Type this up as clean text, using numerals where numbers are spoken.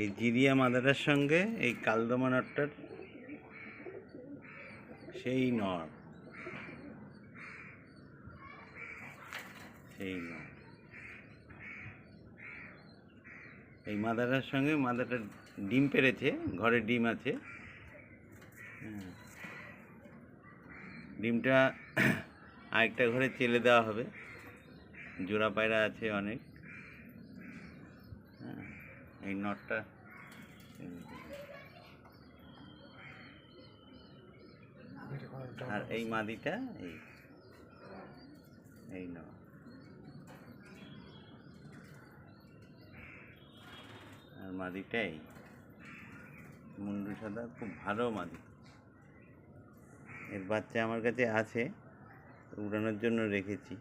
এই জিরিয়া মাদাটার সঙ্গে এই কালদমা নটটার সেই নর, সেই নর। এই মাদাটার সঙ্গে মাদাটা ডিম পেড়েছে, ঘরে ডিম আছে। ডিমটা আরেকটা ঘরে চেলে দেওয়া হবে, জোড়া পায়রা আছে অনেক। এই নটটা আর এই মাদিটা এই নট। আর মাদিটাই মুন্ডু সাদা, খুব ভালো মাদি। এর বাচ্চা আমার কাছে আছে, উড়ানোর জন্য রেখেছি।